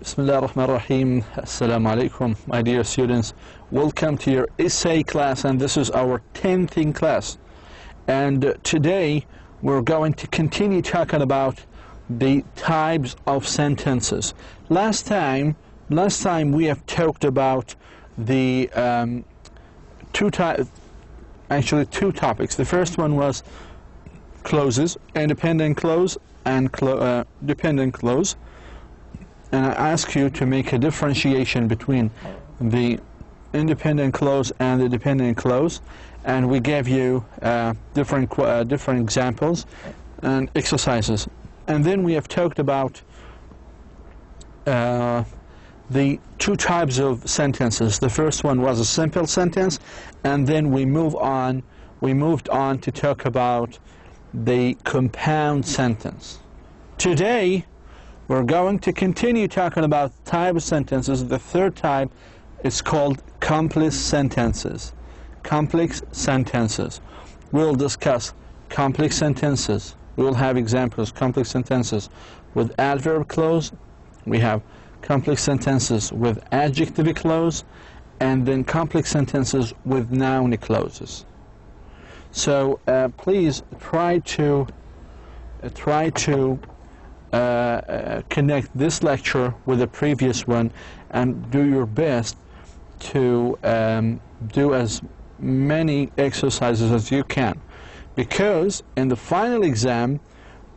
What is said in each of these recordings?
Bismillah ar-Rahman ar-Rahim. Assalamu alaikum, my dear students. Welcome to your essay class, and this is our 10th class. And today we're going to continue talking about the types of sentences. Last time we have talked about the two topics. The first one was clauses, independent clause and dependent clause. And I ask you to make a differentiation between the independent clause and the dependent clause, and we gave you different examples and exercises. And then we have talked about the two types of sentences. The first one was a simple sentence, and then we moved on to talk about the compound sentence. Today we're going to continue talking about type of sentences. The third type is called complex sentences. Complex sentences. We'll discuss complex sentences. We will have examples. Complex sentences with adverb clause. We have complex sentences with adjective clause, and then complex sentences with noun clauses. So please try to connect this lecture with the previous one and do your best to do as many exercises as you can, because in the final exam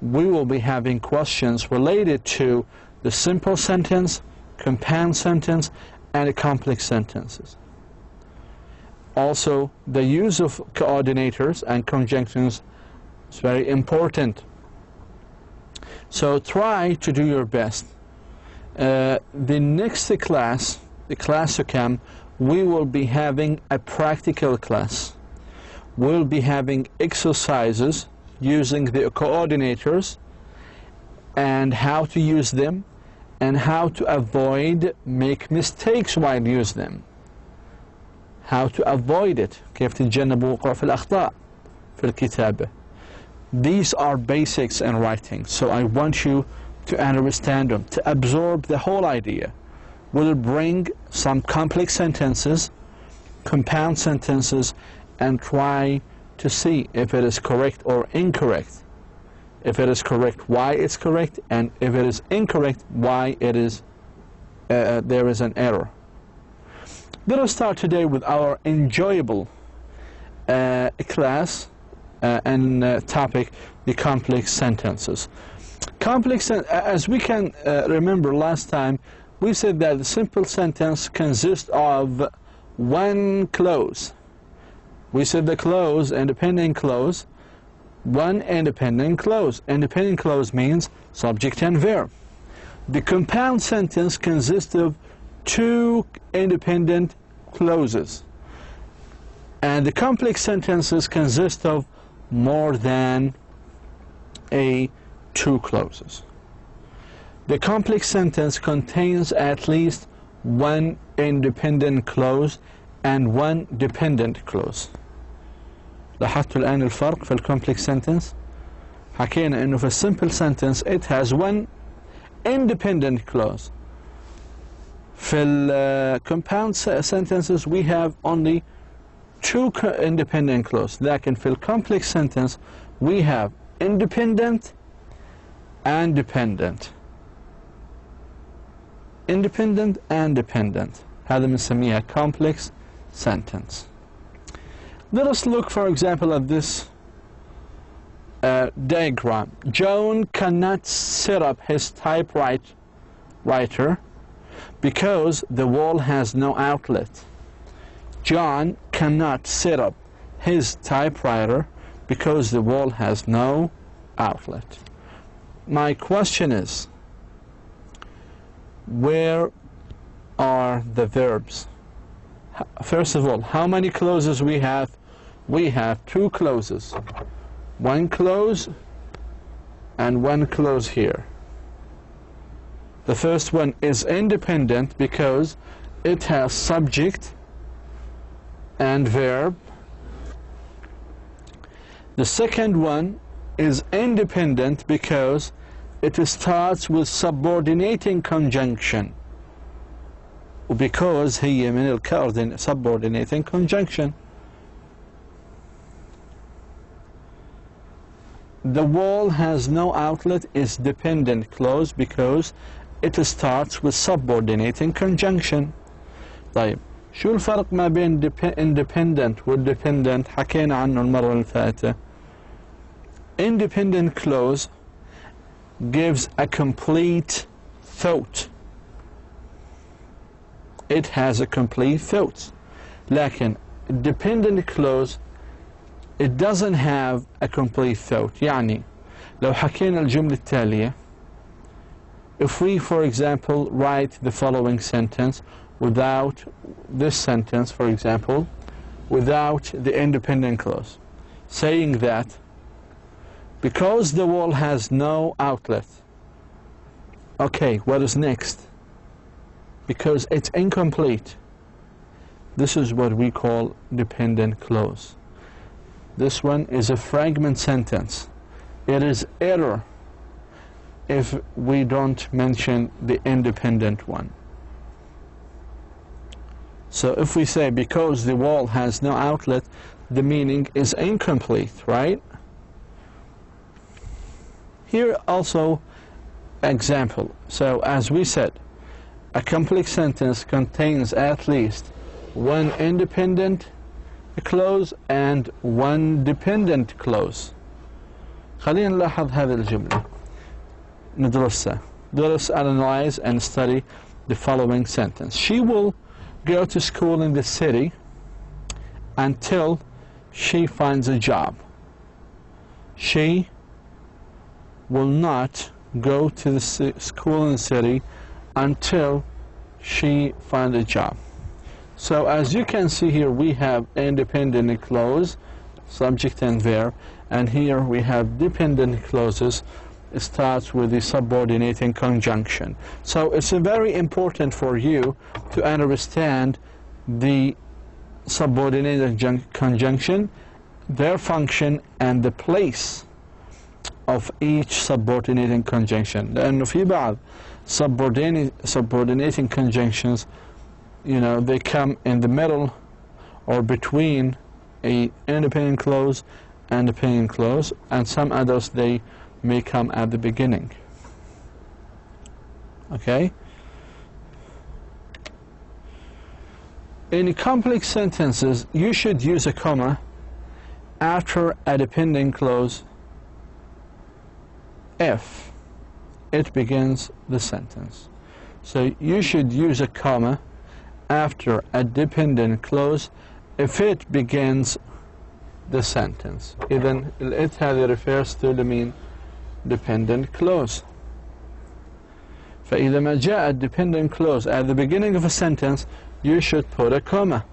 we will be having questions related to the simple sentence, compound sentence, and the complex sentences. Also, the use of coordinators and conjunctions is very important. So try to do your best. The next class, the class to come, we will be having a practical class. We'll be having exercises using the coordinators and how to use them and how to avoid make mistakes while use them. How to avoid it. كيف تتجنبوا وقوع في الأخطاء في الكتابة. These are basics in writing, so I want you to understand them, to absorb the whole idea. We'll bring some complex sentences, compound sentences, and try to see if it is correct or incorrect. If it is correct, why it's correct, and if it is incorrect, why it is there is an error. Let us start today with our enjoyable class and topic, the complex sentences. As we can remember last time, we said that the simple sentence consists of one clause. We said the clause, independent clause, one independent clause. Independent clause means subject and verb. The compound sentence consists of two independent clauses. And the complex sentences consist of more than two clauses. The complex sentence contains at least one independent clause and one dependent clause. لاحظتوا الآن الفرق في الcomplex sentence؟ حكينا إنه في simple sentence it has one independent clause. في compound sentences we have only two independent clauses. لكن في complex sentence we have independent and dependent. Independent and dependent. هذا بنسميها complex sentence. Let us look, for example, at this diagram. John cannot set up his typewriter because the wall has no outlet. John cannot set up his typewriter because the wall has no outlet. My question is, where are the verbs? First of all, how many clauses we have? We have two clauses. One clause and one clause here. The first one is independent because it has subject and verb. The second one is independent because it starts with subordinating conjunction. Because هي من الcoordinate subordinating conjunction. The wall has no outlet is dependent clause because it starts with subordinating conjunction. طيب شو الفرق ما بين independent والdependent؟ حكينا عنه المرة اللي فاتت. Independent clause gives a complete thought. It has a complete thought. لكن dependent clause it doesn't have a complete thought. يعني لو حكينا الجملة التالية, if we for example write the following sentence without this sentence, for example, without the independent clause, saying that because the wall has no outlet. Okay, what is next? Because it's incomplete. This is what we call dependent clause. This one is a fragment sentence. It is error if we don't mention the independent one. So if we say because the wall has no outlet, the meaning is incomplete, right? Here also example. So as we said, a complex sentence contains at least one independent clause and one dependent clause. خلينا نلاحظ هذه الجملة ندرسها. Let's analyze and study the following sentence. She will go to school in the city until she finds a job. She will not go to the school in the city until she finds a job. So as you can see here, we have independent clause, subject and verb, and here we have dependent clauses. It starts with the subordinating conjunction. So it's very important for you to understand the subordinating conjunction, their function, and the place of each subordinating conjunction. لأنه في بعض subordinating conjunctions, you know, they come in the middle or between a independent clause and dependent clause, and some others they may come at the beginning. Okay? In complex sentences, you should use a comma after a dependent clause if it begins the sentence. So you should use a comma after a dependent clause if it begins the sentence. إذن it هذه refers to the mean dependent clause. فإذا ما جاء dependent clause at the beginning of a sentence, you should put a comma.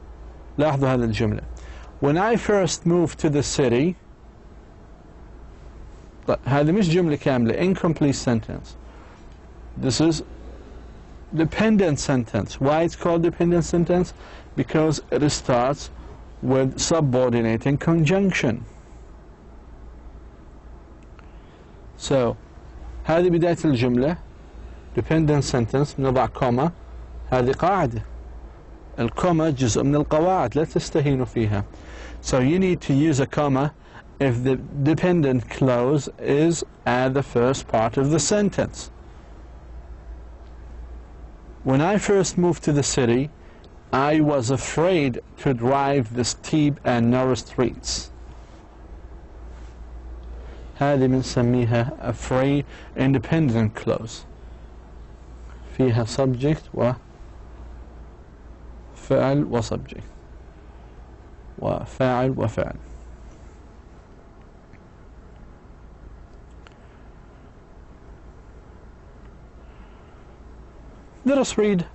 لاحظوا هذه الجملة. When I first moved to the city, هذه مش جملة كاملة, incomplete sentence. This is dependent sentence. Why it's called dependent sentence? Because it starts with subordinating conjunction. So هذه بداية الجملة, dependent sentence, نضع كوما. هذه قاعدة. الكوما جزء من القواعد, لا تستهينوا فيها. So you need to use a comma if the dependent clause is at the first part of the sentence. When I first moved to the city, I was afraid to drive the steep and narrow streets. هذه بنسميها afraid independent clause. فيها subject وفعل وسبجect وفاعل وفعل. Let us read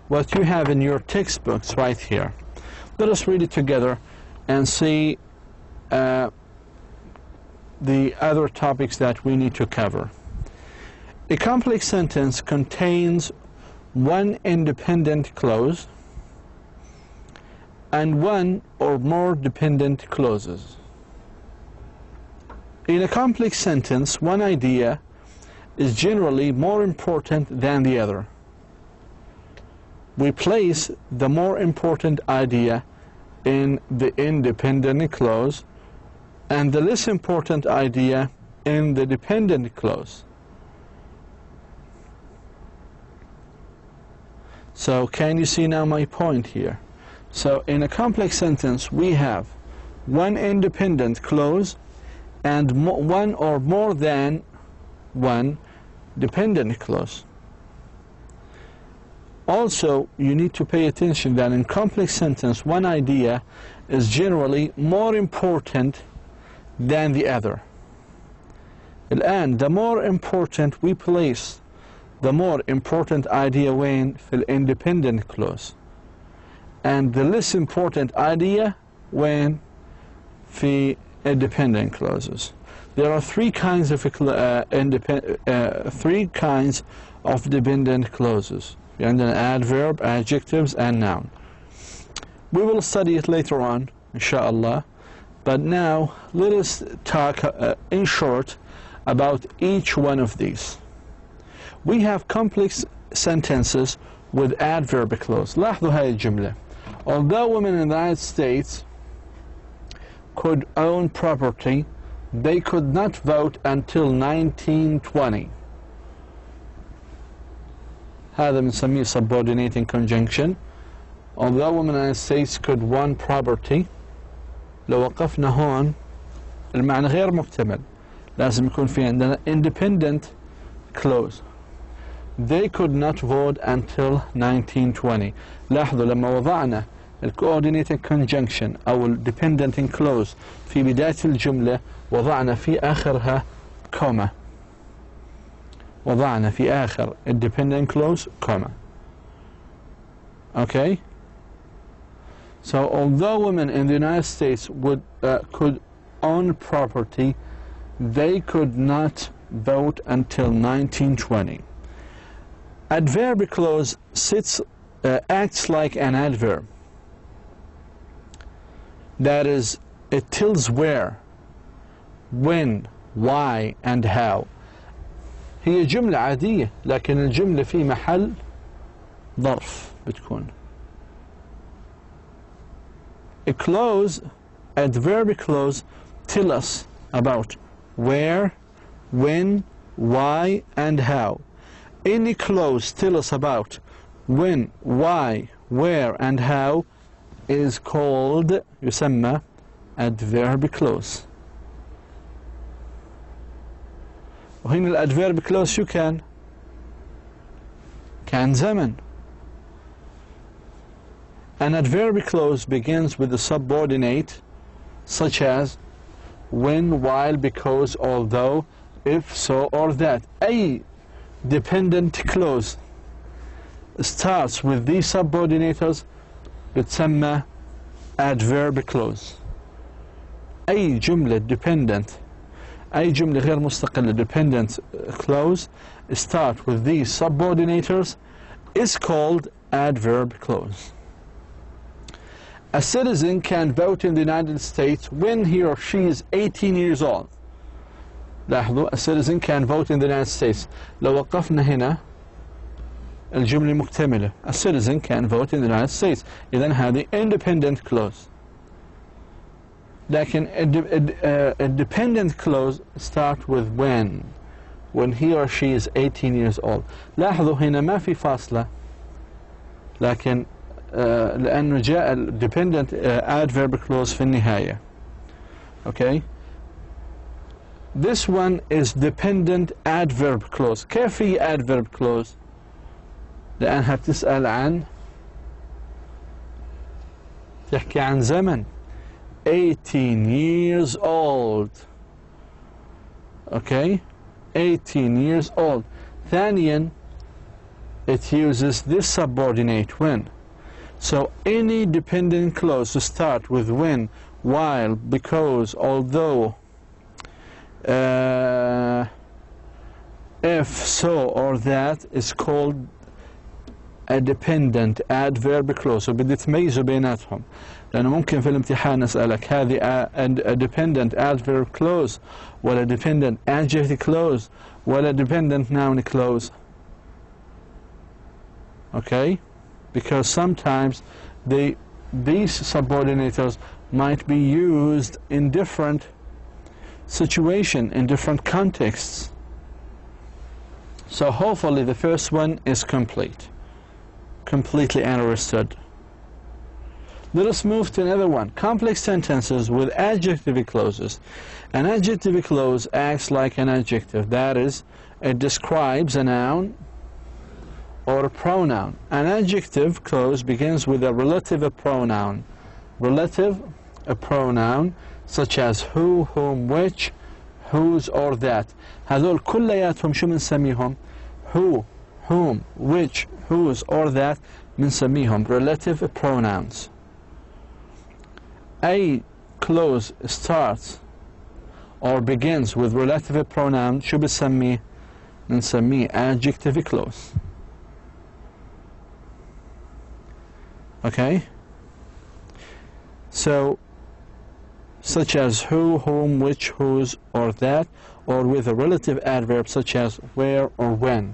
what you have in your textbooks right here. Let us read it together and see the other topics that we need to cover. A complex sentence contains one independent clause and one or more dependent clauses. In a complex sentence, one idea is generally more important than the other. We place the more important idea in the independent clause and the less important idea in the dependent clause. So can you see now my point here? So in a complex sentence we have one independent clause and one or more than one dependent clause. Also, you need to pay attention that in complex sentence one idea is generally more important than the other. الآن the more important we place the more important idea وين في independent clause and the less important idea when في dependent clauses. There are three kinds of dependent clauses. عندنا adverb, adjectives and noun. We will study it later on inshallah, but now let us talk in short about each one of these. We have complex sentences with adverb clause. لاحظوا هاي الجملة. Although women in the United States could own property, they could not vote until 1920. هذا بنسميه subordinating conjunction. Although women in the United States could own property, لو وقفنا هون المعنى غير مكتمل. لازم يكون في عندنا independent clause. They could not vote until 1920. لاحظوا لما وضعنا coordinating conjunction أو dependent clause في بداية الجملة وضعنا في آخرها comma. وضعنا في آخر dependent clause comma. Okay? So although women in the United States could own property, they could not vote until 1920. Adverb clause acts like an adverb. That is, it tells where, when, why and how. هي جملة عادية لكن الجملة في محل ظرف بتكون. A clause, adverb clause, tell us about where, when, why and how. Any clause tell us about when, why, where and how is called يسمى adverb clause. وهنا الادفيرب كلوز شو كان زمن. An adverb clause begins with a subordinate such as when, while, because, although, if, so or that. أي dependent clause starts with these subordinators بتسمى adverb clause. أي جملة dependent أي جملة غير مستقلة dependent clause start with these subordinators is called adverb clause. A citizen can vote in the United States when he or she is 18 years old. لاحظوا, a citizen can vote in the United States. لو وقفنا هنا الجملة مكتملة. A citizen can vote in the United States. إذن هذه independent clause. لكن a dependent clause start with when he or she is 18 years old. لاحظوا هنا ما في فاصلة لكن لأنه جاء dependent adverb clause في النهاية. Okay? This one is dependent adverb clause. كيف هي adverb clause؟ لأنها بتسأل عن تحكي عن زمن 18 years old. Okay? 18 years old. ثانيا, it uses this subordinate when. So any dependent clause to start with when, while, because, although, if, so or that is called a dependent adverb clause وبدي تميزوا بيناتهم لأنه ممكن في الامتحان نسألك هذه a dependent adverb clause ولا dependent adjective clause ولا dependent noun clause. Okay, because sometimes these subordinators might be used in different situations, in different contexts. So hopefully the first one is completely understood. Let us move to another one. Complex sentences with adjective clauses. An adjective clause acts like an adjective. That is, it describes a noun or a pronoun. An adjective clause begins with a relative pronoun. Relative, a pronoun such as who, whom, which, whose or that. هذول كلياتهم شو بنسميهم؟ who, whom, which, whose or that بنسميهم relative pronouns. A clause starts or begins with relative pronoun شو بنسميه؟ بنسميه adjective clause. Okay? So, such as who, whom, which, whose, or that, or with a relative adverb such as where or when.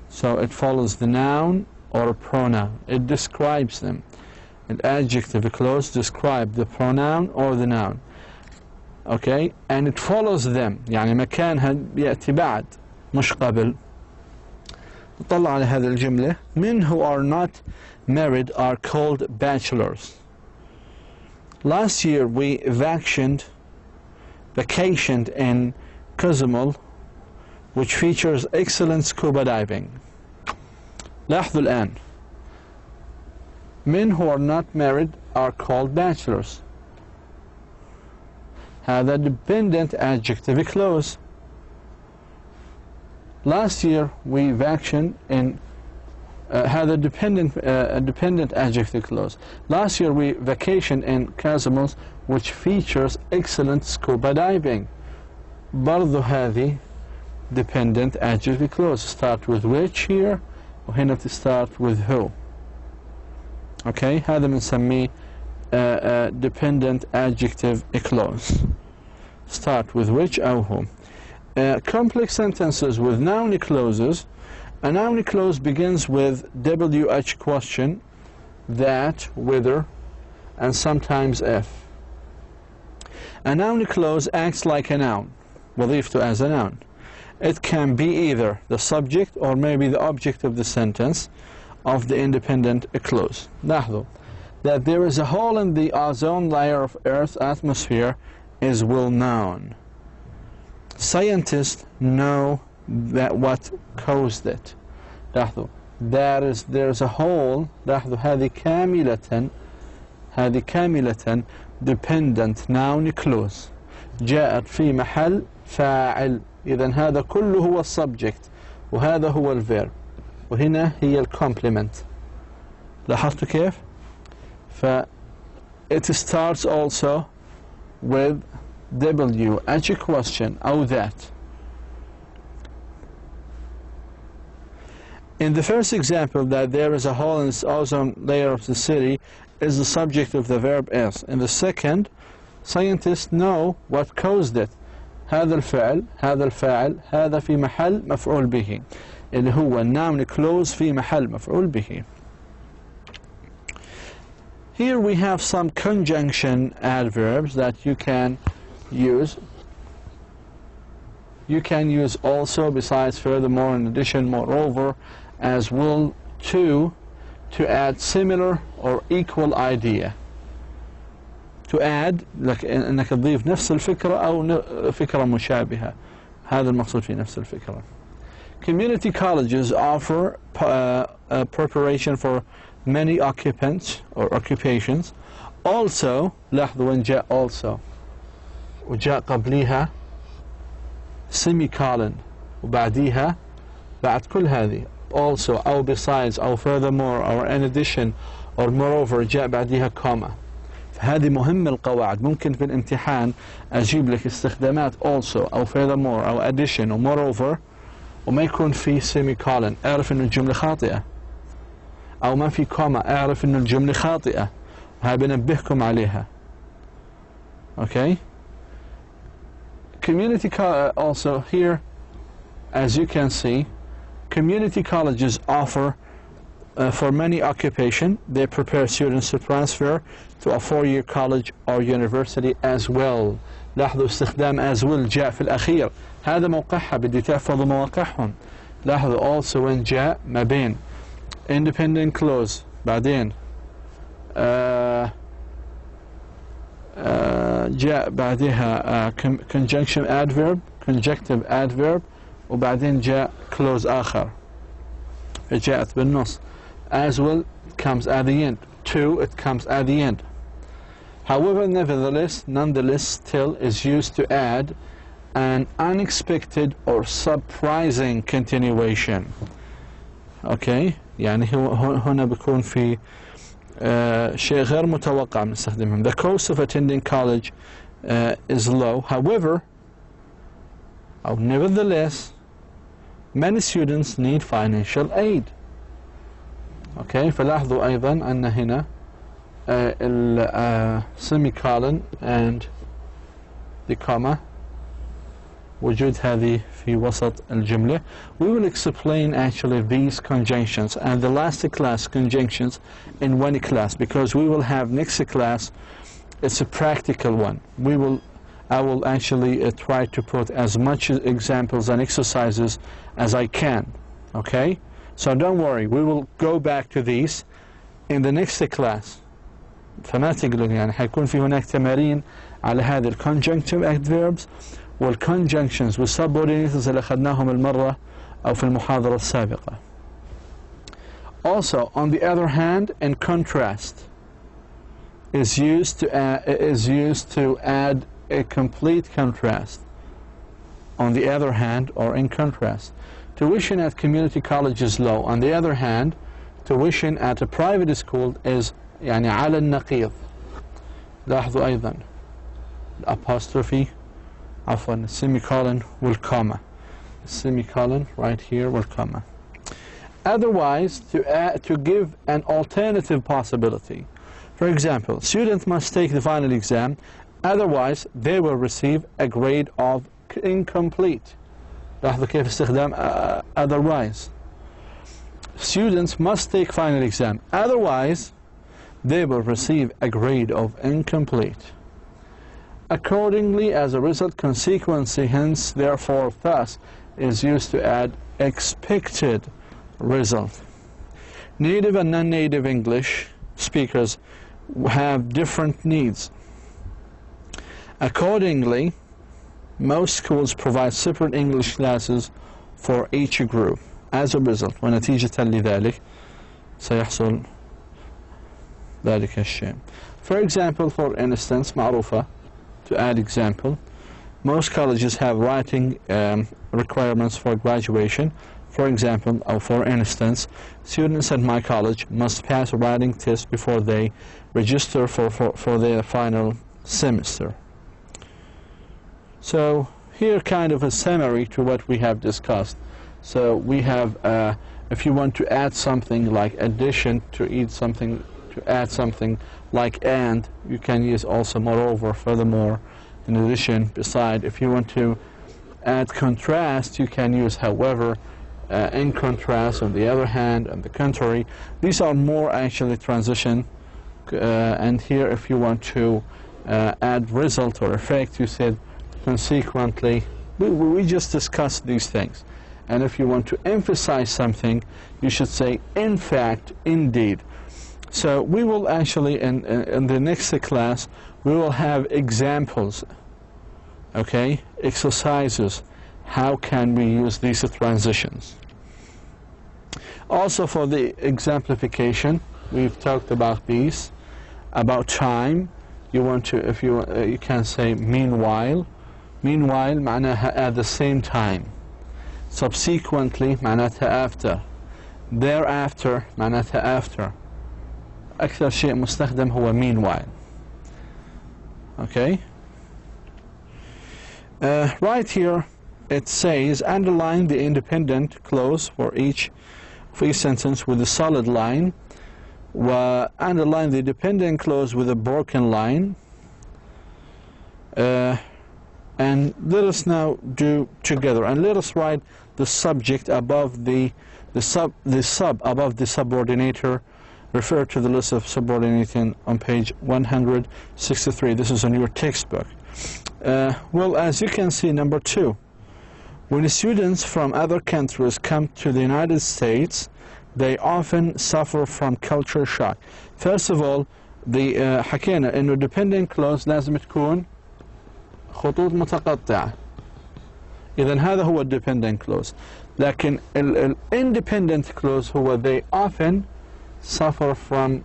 So it follows the noun or a pronoun. It describes them. An adjective clause describes the pronoun or the noun. Okay? And it follows them. يعني مكانها يأتي بعد مش قبل. نطلع على هذه الجملة. Men who are not married are called bachelors. Last year we vacationed in Cozumel, which features excellent scuba diving. لاحظوا الآن. Men who are not married are called bachelors. هذا dependent adjective clause. Last year we vacationed in هذا dependent adjective clause. Last year we vacationed in Cozumel, which features excellent scuba diving. برضو هذه dependent adjective clause. Start with which here وهنا start with who. Okay, هذا بنسميه dependent adjective clause. Start with which أو who. Complex sentences with noun clauses. A noun clause begins with WH question, that, whether, and sometimes if. A noun clause acts like a noun, وظيفته as a noun. It can be either the subject or maybe the object of the sentence of the independent clause. لاحظوا that there is a hole in the ozone layer of Earth's atmosphere is well known. Scientists know that what caused it. لاحظوا there's a hole. لاحظوا هذه كاملة dependent noun clause جاءت في محل فاعل. إذن هذا كله هو السبجكت وهذا هو الفيرب وهنا هي الكومبلمنت. لاحظتوا كيف؟ it starts also with WH question أو that. In the first example, that there is a hole in the ozone layer of the city is the subject of the verb is. In the second, scientists know what caused it. هذا الفعل هذا الفاعل هذا في محل مفعول به اللي هو noun clause في محل مفعول به. Here we have some conjunction adverbs that you can use. You can use also, besides, furthermore, in addition, moreover, as well, to add similar or equal idea. To add لك انك تضيف نفس الفكرة او فكرة مشابهة. هذا المقصود في نفس الفكرة. Community colleges offer preparation for many occupants or occupations. Also, لاحظوا وين جاء also وجاء قبليها semicolon وبعديها بعد كل هذه also أو besides أو furthermore or in addition or moreover جاء بعديها comma. فهذه مهمة القواعد. ممكن في الامتحان أجيب لك استخدامات also أو furthermore أو addition أو moreover وما يكون في سيمي كولن اعرف إنه الجملة خاطئة، أو ما في كوما اعرف إنه الجملة خاطئة، وهي بنبهكم عليها. Okay. Community also here, as you can see, community colleges offer for many occupation. They prepare students to transfer to a 4-year college or university as well. لاحظوا استخدام as will جاء في الأخير، هذا موقعها، بدي تحفظوا مواقعهم. لاحظوا also when جاء ما بين independent clause، بعدين جاء بعدها conjunction adverb conjunctive adverb، وبعدين جاء clause آخر جاءت بالنص. As well comes at the end. To, it comes at the end. However, nevertheless, nonetheless, still is used to add an unexpected or surprising continuation. Okay. يعني هنا بيكون في شيء غير متوقع بنستخدمهم. The cost of attending college is low. However, or nevertheless, many students need financial aid. Okay. فلاحظوا أيضا أن هنا semicolon and the comma وجود هذه في وسط الجملة. We will explain actually these conjunctions and the last class conjunctions in one class, because we will have next class, it's a practical one. I will actually try to put as much examples and exercises as I can. Okay, so don't worry, we will go back to these in the next class. فما تقلقوا، يعني حيكون في هناك تمارين على هذه الconjunctive adverbs والconjunctions والsubordinates اللي أخذناهم المرة أو في المحاضرة السابقة. Also, on the other hand, in contrast is used to add a complete contrast. On the other hand, or in contrast, tuition at community college is low. On the other hand, tuition at a private school is يعني على النقيض. لاحظوا أيضا apostrophe عفوا semicolon والcomma, semicolon right here والcomma. Otherwise, to give an alternative possibility. For example, students must take the final exam, otherwise they will receive a grade of incomplete. لاحظوا كيف استخدام otherwise. Students must take final exam, otherwise they will receive a grade of incomplete. Accordingly, as a result, consequently, hence, therefore, thus is used to add expected result. Native and non-native English speakers have different needs. Accordingly, most schools provide separate English classes for each group. As a result, ونتيجة لذلك سيحصل ذلك الشيء. For example, for instance, معروفة, to add example, most colleges have writing requirements for graduation. For example, or for instance, students at my college must pass a writing test before they register for their final semester. So here kind of a summary to what we have discussed. So we have, if you want to add something like addition, to add something like and, you can use also moreover, furthermore, in addition, beside. If you want to add contrast, you can use however, in contrast, on the other hand, on the contrary. These are more actually transition, and here if you want to add result or effect, you said consequently. We just discussed these things. And if you want to emphasize something, you should say in fact, indeed. So we will actually, in the next class, we will have examples, okay, exercises, how can we use these transitions. Also for the exemplification, we've talked about these, about time. You want to, if you can say meanwhile. Meanwhile معناها at the same time. Subsequently معناتها after. Thereafter معناتها after. أكثر شيء مستخدم هو meanwhile. Okay. Right here it says underline the independent clause for each sentence with a solid line, underline the dependent clause with a broken line, and let us now do together, and let us write the subject above the sub above the subordinator. Refer to the list of subordinating on page 163. This is on your textbook. Well, as you can see, number 2, when students from other countries come to the United States, they often suffer from culture shock. First of all, the حكينا إنه dependent clause لازم تكون خطوط متقطعة. إذن هذا هو dependent clause. لكن independent clause هو they often suffer from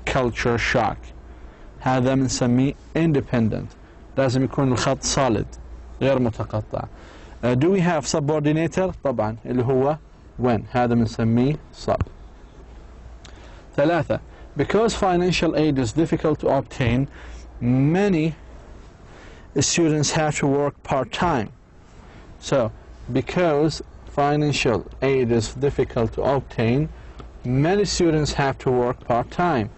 culture shock. هذا بنسميه independent. لازم يكون الخط solid غير متقطع. Do we have subordinator؟ طبعا اللي هو when. هذا بنسميه sub. 3. Because financial aid is difficult to obtain, many students have to work part-time. So, because financial aid is difficult to obtain, many students have to work part-time.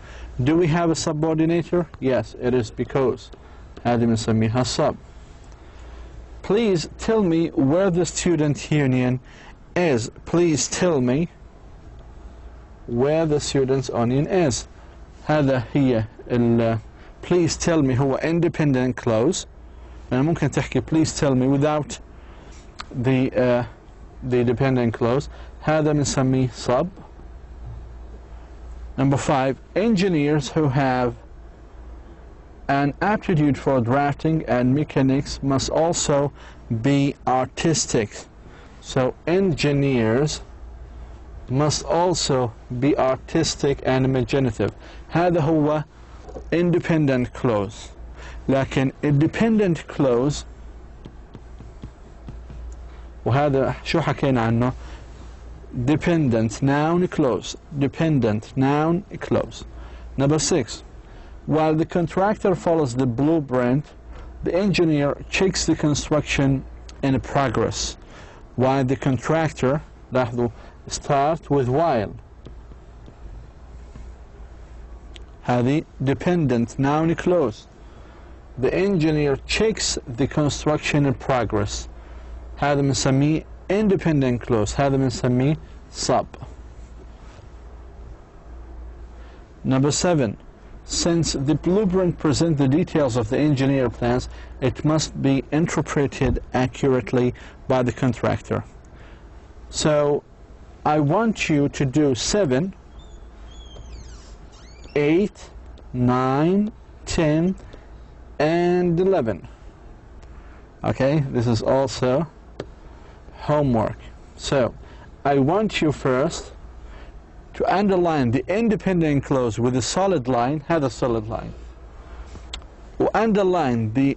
Do we have a subordinator? Yes, it is because. هذه بنسميها sub. Please tell me where the student union is. Please tell me where the students union is. هذا هي please tell me هو independent clause. يعني ممكن تحكي please tell me without the dependent clause. هذا بنسميه sub. Number 5, engineers who have an aptitude for drafting and mechanics must also be artistic. So engineers must also be artistic and imaginative. هذا هو independent clause. لكن independent clause وهذا شو حكينا عنه؟ Dependent noun clause. Dependent noun clause. Number 6. While the contractor follows the blueprint, the engineer checks the construction in progress. While the contractor, لاحظوا, start with while. هذه dependent noun clause. The engineer checks the construction in progress. هذا بنسميه independent clause. هذا بنسميه sub. Number 7. Since the blueprint presents the details of the engineer plans, it must be interpreted accurately by the contractor. So I want you to do 7, 8, 9, 10, and 11. Okay, this is also homework. So I want you first to underline the independent clause with a solid line. هذا solid line. Underline the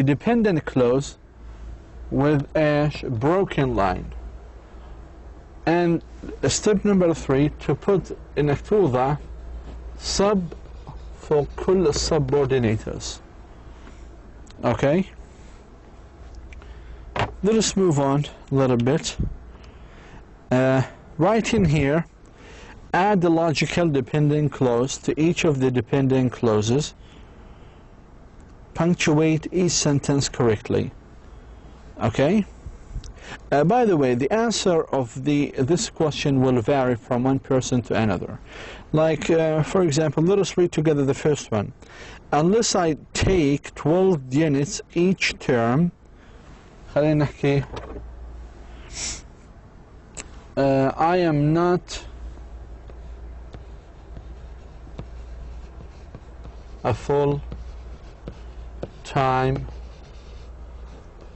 dependent clause with a broken line. And step number 3, to put إنك توضع sub for كل subordinators. Okay? Let us move on a little bit. Right in here, add the logical dependent clause to each of the dependent clauses. Punctuate each sentence correctly. Okay? By the way, the answer of this question will vary from one person to another. Like, for example, let us read together the first one. Unless I take 12 units each term, خلينا نحكي I am not a full-time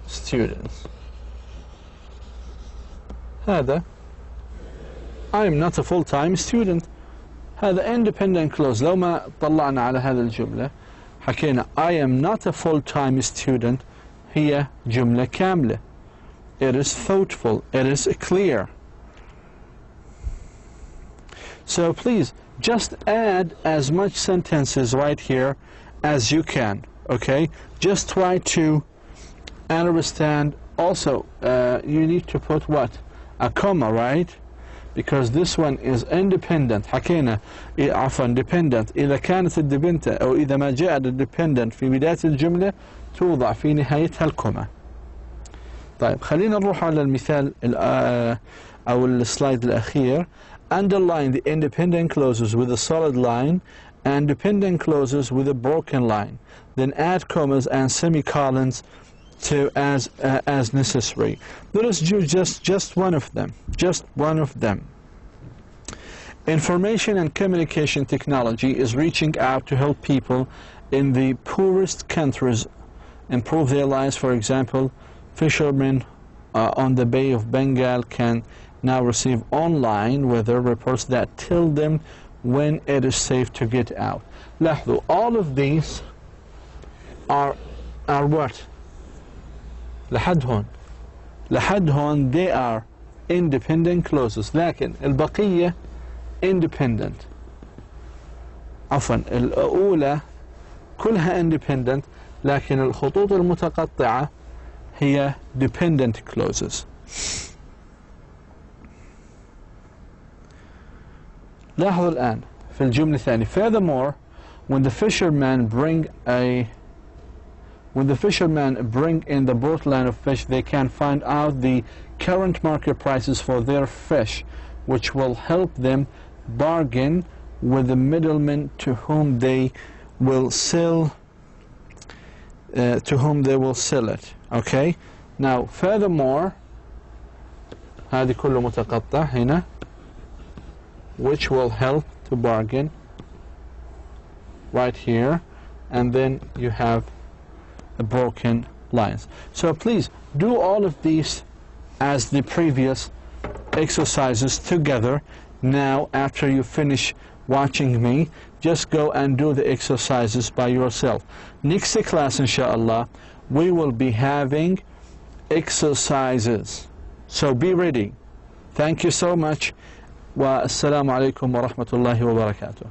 student. هذا I am not a full-time student. هذا independent clause. لو ما طلعنا على هذا الجملة حكينا I am not a full-time student. هي جملة كاملة. It is thoughtful. It is clear. So please just add as much sentences right here as you can. Okay? Just try to understand also you need to put what? A comma, right? Because this one is independent. حكينا عفوا dependent. إذا كانت الديبندنت أو إذا ما جاء الديبندنت في بداية الجملة توضع في نهايتها الكوما. طيب خلينا نروح على المثال أو السلايد الأخير. Underline the independent clauses with a solid line and dependent clauses with a broken line. Then add commas and semicolons to as necessary. Let us do just one of them. Just one of them. Information and communication technology is reaching out to help people in the poorest countries improve their lives. For example, fishermen on the Bay of Bengal can now receive online weather reports that tell them when it is safe to get out. لاحظوا, all of these are what? لحد هون they are independent clauses. لكن البقية independent. عفوا الأولى كلها independent، لكن الخطوط المتقطعة هي dependent clauses. لاحظوا الآن في الجملة الثانية. Furthermore, when the fishermen bring in the boat line of fish, they can find out the current market prices for their fish, which will help them bargain with the middlemen to whom they will sell it. Okay? Now, furthermore, هذه كله متقطع هنا, which will help to bargain right here, and then you have broken lines. So please do all of these as the previous exercises together. Now after you finish watching me, just go and do the exercises by yourself. Next class inshallah we will be having exercises, so be ready. Thank you so much. Wa assalamu alaikum wa rahmatullahi wa barakatuh.